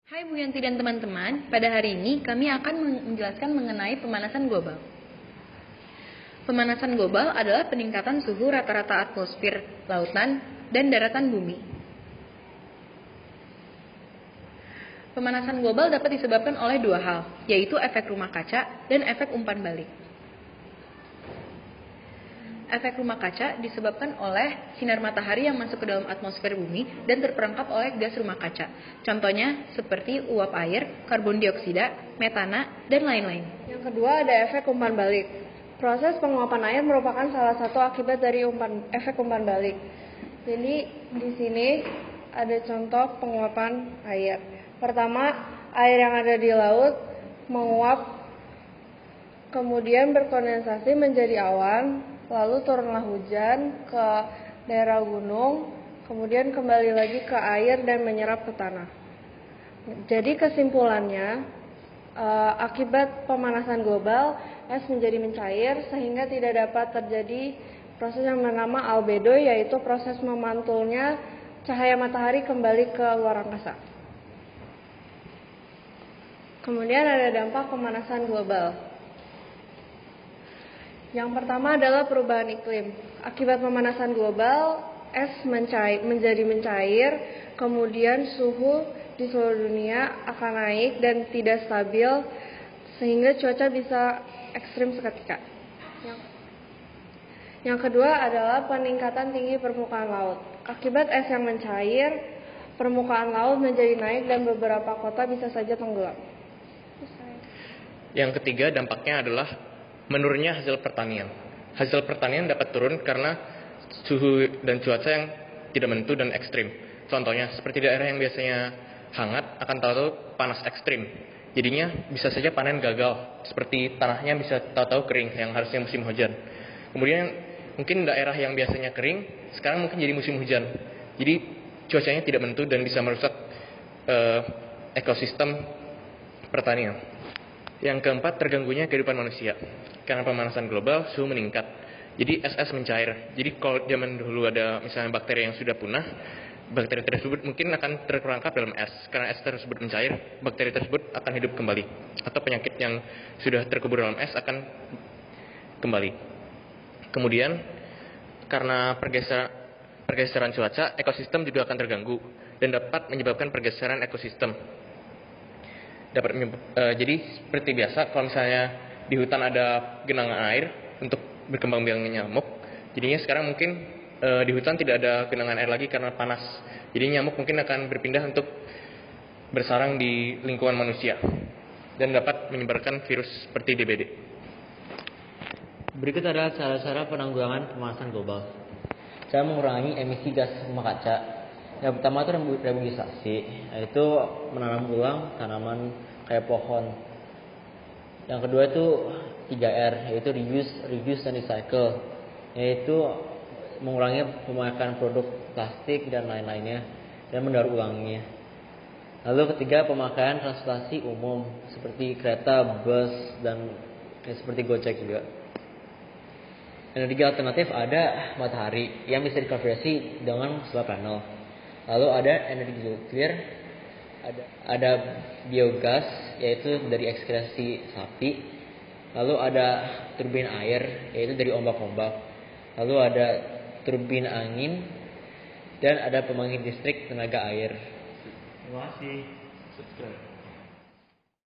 Hai Bu Yanti dan teman-teman, pada hari ini kami akan menjelaskan mengenai pemanasan global. Pemanasan global adalah peningkatan suhu rata-rata atmosfer, lautan, dan daratan bumi. Pemanasan global dapat disebabkan oleh dua hal, yaitu efek rumah kaca dan efek umpan balik. Efek rumah kaca disebabkan oleh sinar matahari yang masuk ke dalam atmosfer bumi dan terperangkap oleh gas rumah kaca. Contohnya seperti uap air, karbon dioksida, metana, dan lain-lain. Yang kedua ada efek umpan balik. Proses penguapan air merupakan salah satu akibat dari efek umpan balik. Jadi di sini ada contoh penguapan air. Pertama, air yang ada di laut menguap, kemudian berkondensasi menjadi awan, lalu turunlah hujan ke daerah gunung, kemudian kembali lagi ke air dan menyerap ke tanah. Jadi kesimpulannya, akibat pemanasan global, es menjadi mencair sehingga tidak dapat terjadi proses yang bernama albedo, yaitu proses memantulnya cahaya matahari kembali ke luar angkasa. Kemudian ada dampak pemanasan global. Yang pertama adalah perubahan iklim. Akibat pemanasan global, es menjadi mencair, kemudian suhu di seluruh dunia akan naik dan tidak stabil, sehingga cuaca bisa ekstrim seketika. Yang kedua adalah peningkatan tinggi permukaan laut. Akibat es yang mencair, permukaan laut menjadi naik dan beberapa kota bisa saja tenggelam. Yang ketiga, dampaknya adalah menurunnya hasil pertanian. Hasil pertanian dapat turun karena suhu dan cuaca yang tidak menentu dan ekstrim. Contohnya, seperti daerah yang biasanya hangat akan tahu-tahu panas ekstrim. Jadinya bisa saja panen gagal, seperti tanahnya bisa tahu-tahu kering yang harusnya musim hujan. Kemudian mungkin daerah yang biasanya kering, sekarang mungkin jadi musim hujan. Jadi cuacanya tidak menentu dan bisa merusak ekosistem pertanian. Yang keempat, terganggunya kehidupan manusia. Karena pemanasan global, suhu meningkat. Jadi es mencair. Jadi kalau zaman dulu ada misalnya bakteri yang sudah punah, bakteri tersebut mungkin akan terperangkap dalam es. Karena es tersebut mencair, bakteri tersebut akan hidup kembali. Atau penyakit yang sudah terkubur dalam es akan kembali. Kemudian, karena pergeseran cuaca, ekosistem juga akan terganggu dan dapat menyebabkan pergeseran ekosistem. Jadi seperti biasa, kalau misalnya di hutan ada genangan air untuk berkembang biaknya nyamuk, jadinya sekarang mungkin di hutan tidak ada genangan air lagi karena panas. Jadi nyamuk mungkin akan berpindah untuk bersarang di lingkungan manusia dan dapat menyebarkan virus seperti DBD. Berikut adalah cara-cara penanggulangan pemanasan global. Cara mengurangi emisi gas rumah kaca. Yang pertama itu reboisasi, yaitu menanam ulang tanaman kayak pohon. Yang kedua itu 3R, yaitu reduce dan recycle, yaitu mengurangi pemakaian produk plastik dan lain-lainnya dan mendaur ulangnya. Lalu ketiga, pemakaian transportasi umum seperti kereta, bus, dan seperti Gojek juga. Energi alternatif ada matahari yang bisa dikonversi dengan solar panel. Lalu ada energi nuklir, ada biogas yaitu dari ekskresi sapi. Lalu ada turbin air yaitu dari ombak-ombak. Lalu ada turbin angin dan ada pembangkit listrik tenaga air. Terima kasih. Subscribe.